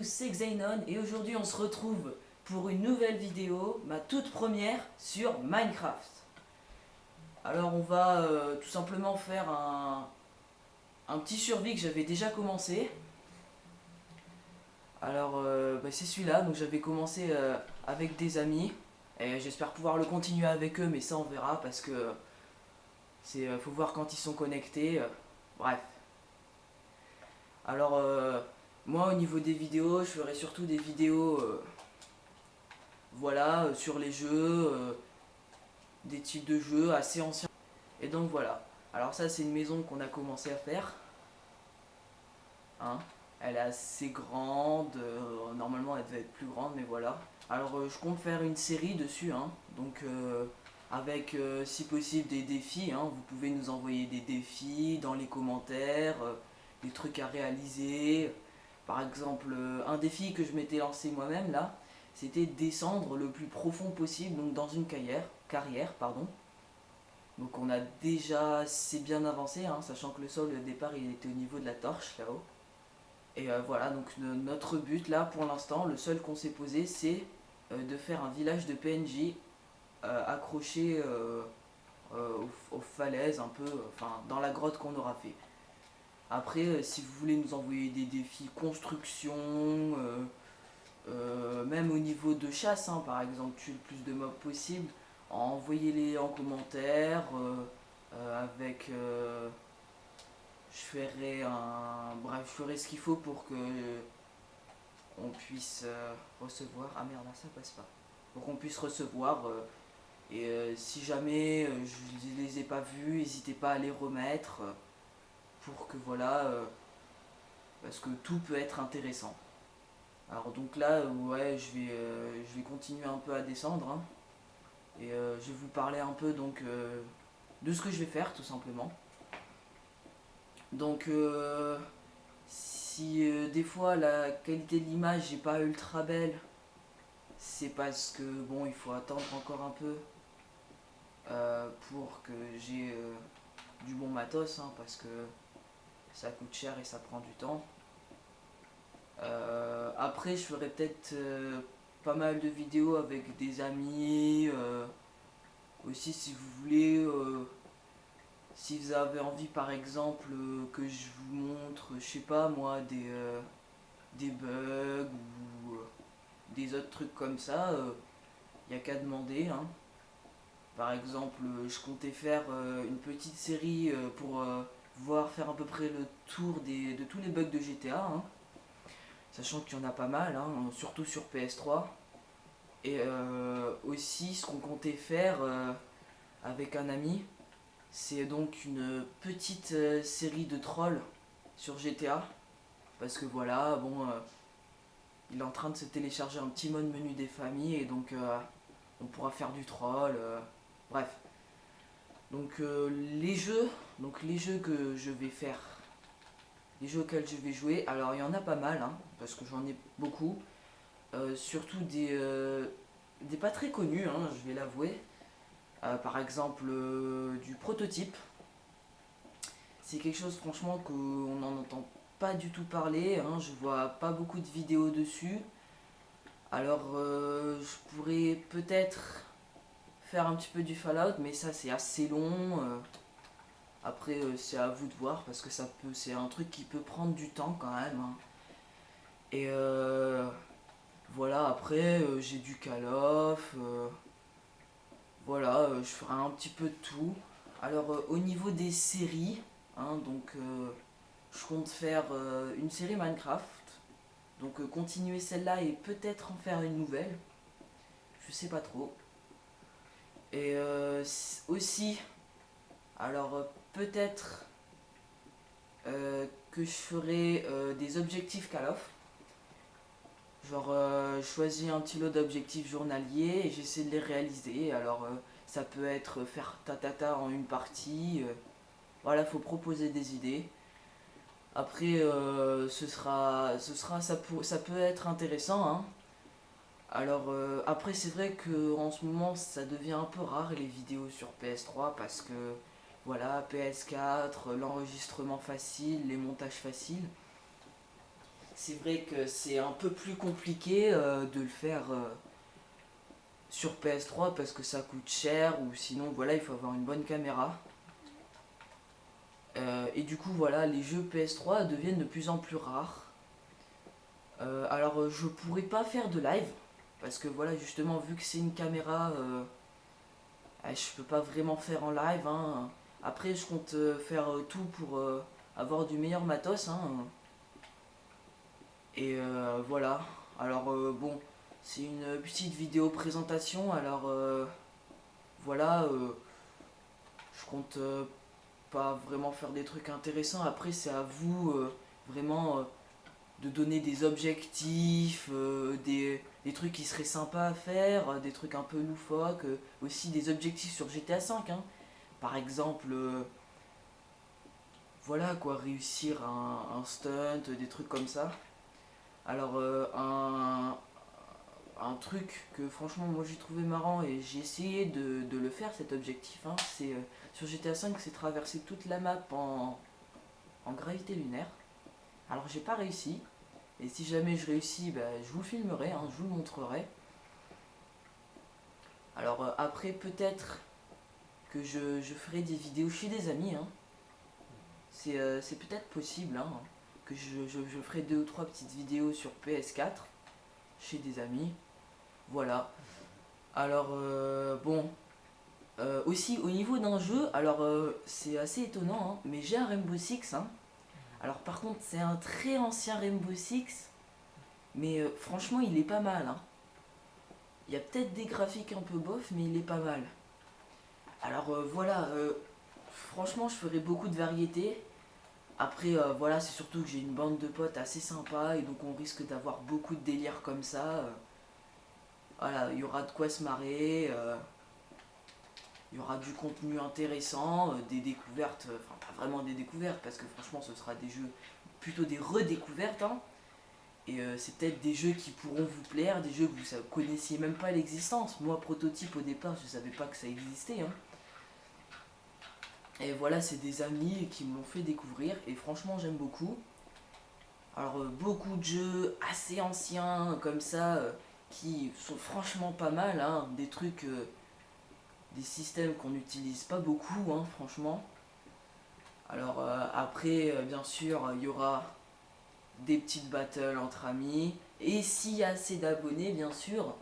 tous, c'est Xenon et aujourd'hui on se retrouve pour une nouvelle vidéo, ma toute première sur Minecraft. Alors on va tout simplement faire un petit survie que j'avais déjà commencé. Alors c'est celui-là, donc j'avais commencé avec des amis et j'espère pouvoir le continuer avec eux, mais ça on verra parce que faut voir quand ils sont connectés. Bref. Alors moi au niveau des vidéos, je ferai surtout des vidéos voilà, sur les jeux, des types de jeux assez anciens. Et donc voilà. Alors ça c'est une maison qu'on a commencé à faire. Hein. Elle est assez grande, normalement elle devait être plus grande mais voilà. Alors je compte faire une série dessus, hein. Donc avec si possible des défis, hein. Vous pouvez nous envoyer des défis dans les commentaires, des trucs à réaliser. Par exemple, un défi que je m'étais lancé moi-même là, c'était descendre le plus profond possible, donc dans une carrière, pardon. Donc on a déjà assez bien avancé, hein, sachant que le sol au départ il était au niveau de la torche là-haut. Et voilà, donc notre but là pour l'instant, le seul qu'on s'est posé, c'est de faire un village de PNJ accroché aux falaises un peu, enfin dans la grotte qu'on aura fait. Après, si vous voulez nous envoyer des défis construction, même au niveau de chasse, hein, par exemple, tuer le plus de mobs possible, envoyez-les en commentaire, avec... je ferai un... Bref, je ferai ce qu'il faut pour que on puisse recevoir... Ah merde, là, ça passe pas. Pour qu'on puisse recevoir... et si jamais je ne les ai pas vus, n'hésitez pas à les remettre, pour que voilà... parce que tout peut être intéressant. Alors donc là, ouais, je vais continuer un peu à descendre, hein, et je vais vous parler un peu donc de ce que je vais faire tout simplement. Donc si des fois la qualité de l'image n'est pas ultra belle, c'est parce que bon, il faut attendre encore un peu pour que j'ai du bon matos, hein, parce que ça coûte cher et ça prend du temps. Après, je ferai peut-être pas mal de vidéos avec des amis. Aussi, si vous voulez, si vous avez envie, par exemple, que je vous montre, je sais pas moi, des bugs ou des autres trucs comme ça, y a qu'à demander, hein. Par exemple, je comptais faire une petite série pour voir faire à peu près le tour de tous les bugs de GTA, hein. Sachant qu'il y en a pas mal, hein, surtout sur PS3. Et aussi, ce qu'on comptait faire avec un ami, c'est donc une petite série de trolls sur GTA. Parce que voilà, bon, il est en train de se télécharger un petit mode menu des familles et donc on pourra faire du troll. Bref. Donc les jeux que je vais faire, les jeux auxquels je vais jouer, alors il y en a pas mal, hein, parce que j'en ai beaucoup. Surtout des pas très connus, hein, je vais l'avouer. Par exemple, du prototype. C'est quelque chose franchement qu'on n'en entend pas du tout parler, hein, je vois pas beaucoup de vidéos dessus. Alors je pourrais peut-être faire un petit peu du Fallout, mais ça c'est assez long. Après c'est à vous de voir parce que c'est un truc qui peut prendre du temps quand même, hein. Et voilà, après j'ai du Call of, voilà, je ferai un petit peu de tout. Alors au niveau des séries, hein, donc je compte faire une série Minecraft. Donc continuer celle-là et peut-être en faire une nouvelle. Je sais pas trop. Et aussi, alors peut-être que je ferai des objectifs Call of. Genre je choisis un petit lot d'objectifs journaliers et j'essaie de les réaliser. Alors ça peut être faire tatata en une partie. Voilà, faut proposer des idées. Après, ça peut être intéressant, hein. Alors après, c'est vrai que en ce moment, ça devient un peu rare les vidéos sur PS3 parce que voilà, PS4, l'enregistrement facile, les montages faciles, c'est vrai que c'est un peu plus compliqué de le faire sur PS3 parce que ça coûte cher ou sinon voilà il faut avoir une bonne caméra. Et du coup voilà les jeux PS3 deviennent de plus en plus rares. Alors je pourrais pas faire de live parce que voilà justement vu que c'est une caméra je peux pas vraiment faire en live hein. Après je compte faire tout pour avoir du meilleur matos hein. Et voilà. Alors bon c'est une petite vidéo présentation alors voilà je compte pas vraiment faire des trucs intéressants. Après c'est à vous vraiment de donner des objectifs, des trucs qui seraient sympas à faire, des trucs un peu loufoques, aussi des objectifs sur GTA V. Hein. Par exemple, voilà quoi, réussir un stunt, des trucs comme ça. Alors, un truc que franchement moi j'ai trouvé marrant et j'ai essayé de le faire cet objectif, hein, c'est sur GTA V, c'est traverser toute la map en gravité lunaire. Alors j'ai pas réussi, et si jamais je réussis, bah, je vous filmerai, hein, je vous le montrerai. Alors après peut-être que je ferai des vidéos chez des amis. Hein. C'est peut-être possible hein, que je ferai 2 ou 3 petites vidéos sur PS4 chez des amis. Voilà. Alors bon. Aussi au niveau d'un jeu, alors c'est assez étonnant, hein, mais j'ai un Rainbow Six. Hein. Alors par contre c'est un très ancien Rainbow Six, mais franchement il est pas mal. Hein. Il y a peut-être des graphiques un peu bof, mais il est pas mal. Alors voilà, franchement je ferai beaucoup de variétés. Après voilà, c'est surtout que j'ai une bande de potes assez sympa et donc on risque d'avoir beaucoup de délires comme ça. Voilà, il y aura de quoi se marrer, il y aura du contenu intéressant, des découvertes, enfin pas vraiment des découvertes parce que franchement ce sera des jeux, plutôt des redécouvertes. Hein. Et c'est peut-être des jeux qui pourront vous plaire, des jeux que vous ne connaissiez même pas l'existence. Moi, Prototype, au départ, je ne savais pas que ça existait. Hein. Et voilà, c'est des amis qui me l'ont fait découvrir et franchement, j'aime beaucoup. Alors, beaucoup de jeux assez anciens comme ça qui sont franchement pas mal. Hein. Des trucs, des systèmes qu'on n'utilise pas beaucoup, hein, franchement. Alors, après, bien sûr, il y aura des petites battles entre amis. Et s'il y a assez d'abonnés, bien sûr,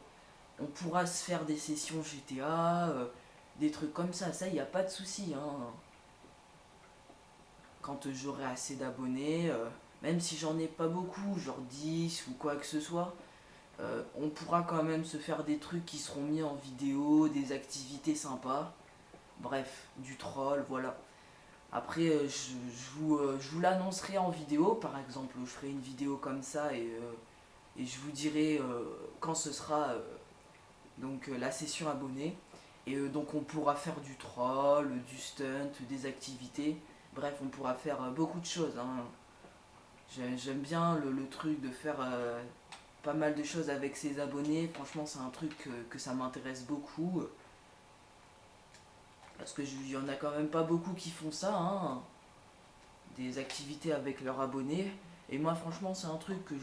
on pourra se faire des sessions GTA, des trucs comme ça, il n'y a pas de souci. Hein. Quand j'aurai assez d'abonnés, même si j'en ai pas beaucoup, genre 10 ou quoi que ce soit, on pourra quand même se faire des trucs qui seront mis en vidéo, des activités sympas. Bref, du troll, voilà. Après, je vous l'annoncerai en vidéo, par exemple, je ferai une vidéo comme ça et je vous dirai quand ce sera donc la session abonnée. Et donc on pourra faire du troll, du stunt, des activités. Bref, on pourra faire beaucoup de choses. Hein. J'aime bien le truc de faire pas mal de choses avec ses abonnés. Franchement, c'est un truc que ça m'intéresse beaucoup. Parce qu'il y en a quand même pas beaucoup qui font ça. Hein. Des activités avec leurs abonnés. Et moi, franchement, c'est un truc que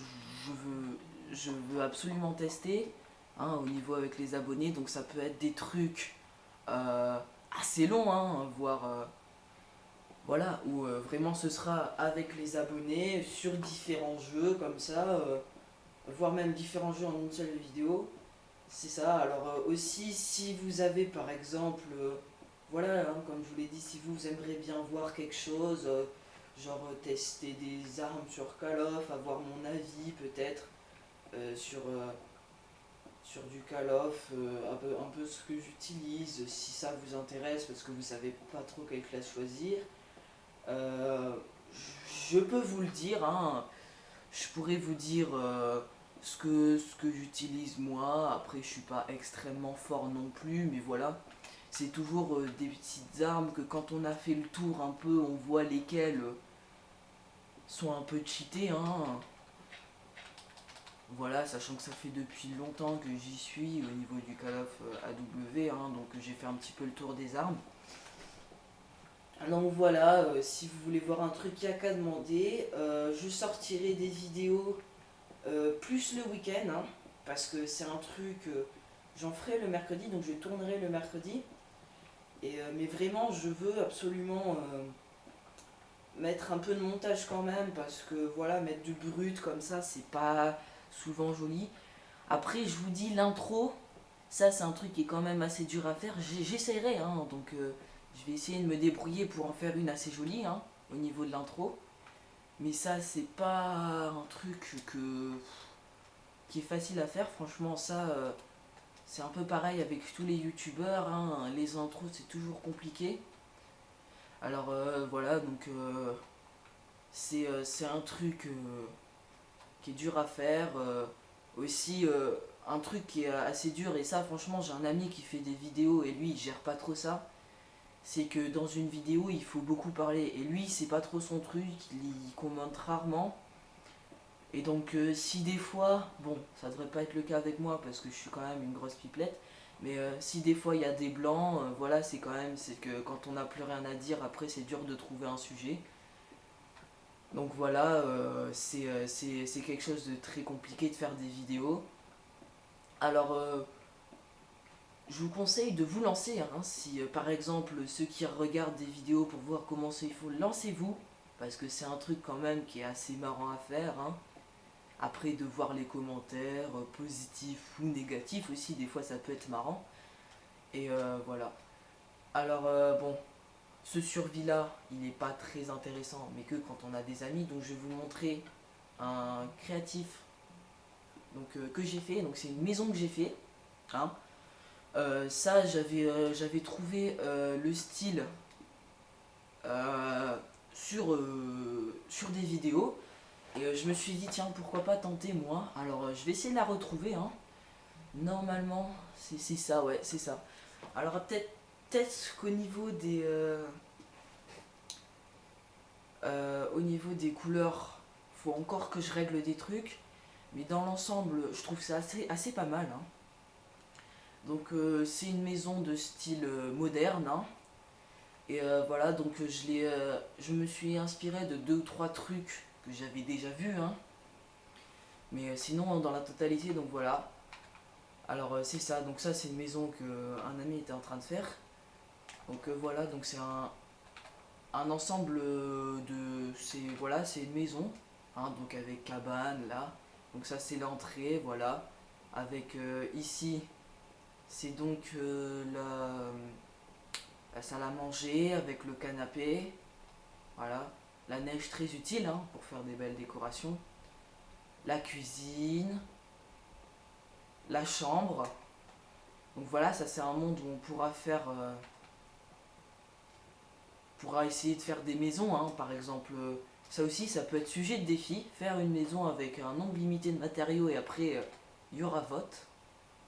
je veux absolument tester. Hein, au niveau avec les abonnés. Donc ça peut être des trucs assez longs, hein, voire voilà, où vraiment ce sera avec les abonnés sur différents jeux comme ça, voire même différents jeux en une seule vidéo. C'est ça. Alors aussi, si vous avez par exemple, voilà, hein, comme je vous l'ai dit, si vous aimeriez bien voir quelque chose, genre tester des armes sur Call of, avoir mon avis peut-être sur du Call of, un peu ce que j'utilise, si ça vous intéresse, parce que vous savez pas trop quelle classe choisir. Euh, je peux vous le dire, hein, je pourrais vous dire ce que j'utilise moi. Après, je suis pas extrêmement fort non plus, mais voilà. C'est toujours des petites armes que quand on a fait le tour un peu, on voit lesquelles sont un peu cheatées. Hein. Voilà, sachant que ça fait depuis longtemps que j'y suis au niveau du Call of AW, hein, donc j'ai fait un petit peu le tour des armes. Donc voilà, si vous voulez voir un truc, il n'y a qu'à demander. Je sortirai des vidéos plus le week-end, hein, parce que c'est un truc, j'en ferai le mercredi, donc je tournerai le mercredi. Mais vraiment, je veux absolument mettre un peu de montage quand même, parce que voilà, mettre du brut comme ça, c'est pas souvent joli. Après, je vous dis, l'intro, ça c'est un truc qui est quand même assez dur à faire. J'essaierai, hein, donc je vais essayer de me débrouiller pour en faire une assez jolie, hein, au niveau de l'intro. Mais ça, c'est pas un truc qui est facile à faire. Franchement, ça, c'est un peu pareil avec tous les youtubeurs, hein. Les intros, c'est toujours compliqué. Alors voilà, donc c'est un truc qui est dur à faire. Aussi, un truc qui est assez dur, et ça, franchement, j'ai un ami qui fait des vidéos et lui, il gère pas trop ça. C'est que dans une vidéo, il faut beaucoup parler. Et lui, c'est pas trop son truc, il commente rarement. Et donc, si des fois, bon, ça devrait pas être le cas avec moi parce que je suis quand même une grosse pipelette, mais si des fois il y a des blancs, voilà, c'est quand même, c'est que quand on n'a plus rien à dire, après c'est dur de trouver un sujet. Donc voilà, c'est quelque chose de très compliqué de faire des vidéos. Alors, je vous conseille de vous lancer, hein, si par exemple ceux qui regardent des vidéos pour voir comment il faut, lancez-vous, parce que c'est un truc quand même qui est assez marrant à faire, hein. Après, de voir les commentaires, positifs ou négatifs aussi, des fois ça peut être marrant. Et voilà. Alors, bon, ce survie-là, il n'est pas très intéressant, mais que quand on a des amis. Donc, je vais vous montrer un créatif donc, que j'ai fait. Donc, c'est une maison que j'ai fait, hein. Ça, j'avais trouvé le style euh, sur des vidéos. Et je me suis dit, tiens, pourquoi pas tenter moi. Alors, je vais essayer de la retrouver, hein. Normalement, c'est ça, ouais, c'est ça. Alors, peut-être qu'au niveau au niveau des couleurs, faut encore que je règle des trucs. Mais dans l'ensemble, je trouve ça assez pas mal, hein. Donc, c'est une maison de style moderne, hein. Et voilà, donc je me suis inspiré de deux ou trois trucs que j'avais déjà vus, hein. Mais sinon, dans la totalité, donc voilà. Alors c'est ça, donc ça c'est une maison qu'un ami était en train de faire. Donc voilà, donc c'est un ensemble de... Voilà, c'est une maison, hein, donc avec cabane là. Donc ça c'est l'entrée, voilà. Avec ici, c'est donc la salle à manger avec le canapé. Voilà. La neige très utile, hein, pour faire des belles décorations. La cuisine, la chambre. Donc voilà, ça c'est un monde où on pourra faire... pourra essayer de faire des maisons, hein, par exemple. Ça aussi, ça peut être sujet de défi. Faire une maison avec un nombre limité de matériaux et après, il y aura vote.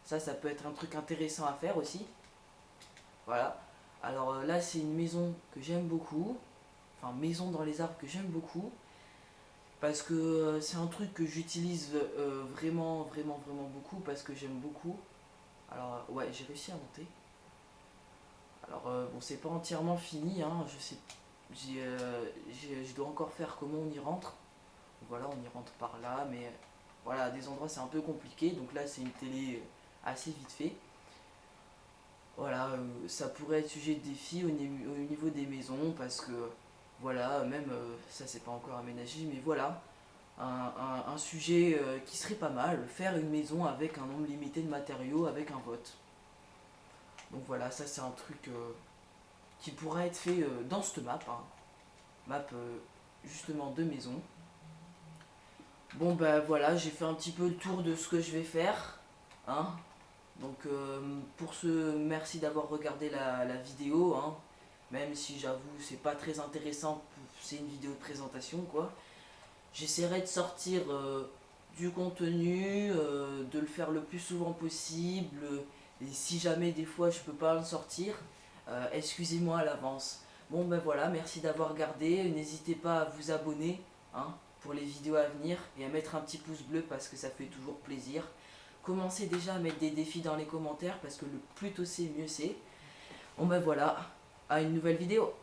Ça peut être un truc intéressant à faire aussi. Voilà. Alors là, c'est une maison que j'aime beaucoup. Enfin, maison dans les arbres que j'aime beaucoup. Parce que c'est un truc que j'utilise vraiment beaucoup. Parce que j'aime beaucoup. Alors, ouais, j'ai réussi à monter. Alors, bon, c'est pas entièrement fini, hein, je sais, je dois encore faire comment on y rentre. Voilà, on y rentre par là, mais voilà, à des endroits c'est un peu compliqué, donc là c'est une télé assez vite fait. Voilà, ça pourrait être sujet de défi au niveau des maisons, parce que voilà, même ça c'est pas encore aménagé, mais voilà, un sujet qui serait pas mal, faire une maison avec un nombre limité de matériaux, avec un vote. Donc voilà, ça c'est un truc qui pourra être fait dans cette map, hein. Map justement de maison. Bon bah voilà, j'ai fait un petit peu le tour de ce que je vais faire, hein. Donc pour ce, merci d'avoir regardé la vidéo, hein. Même si j'avoue c'est pas très intéressant, c'est une vidéo de présentation quoi. J'essaierai de sortir du contenu, de le faire le plus souvent possible. Et si jamais des fois je peux pas le sortir, excusez-moi à l'avance. Bon ben voilà, merci d'avoir regardé. N'hésitez pas à vous abonner, hein, pour les vidéos à venir et à mettre un petit pouce bleu parce que ça fait toujours plaisir. Commencez déjà à mettre des défis dans les commentaires parce que le plus tôt c'est, mieux c'est. Bon ben voilà, à une nouvelle vidéo.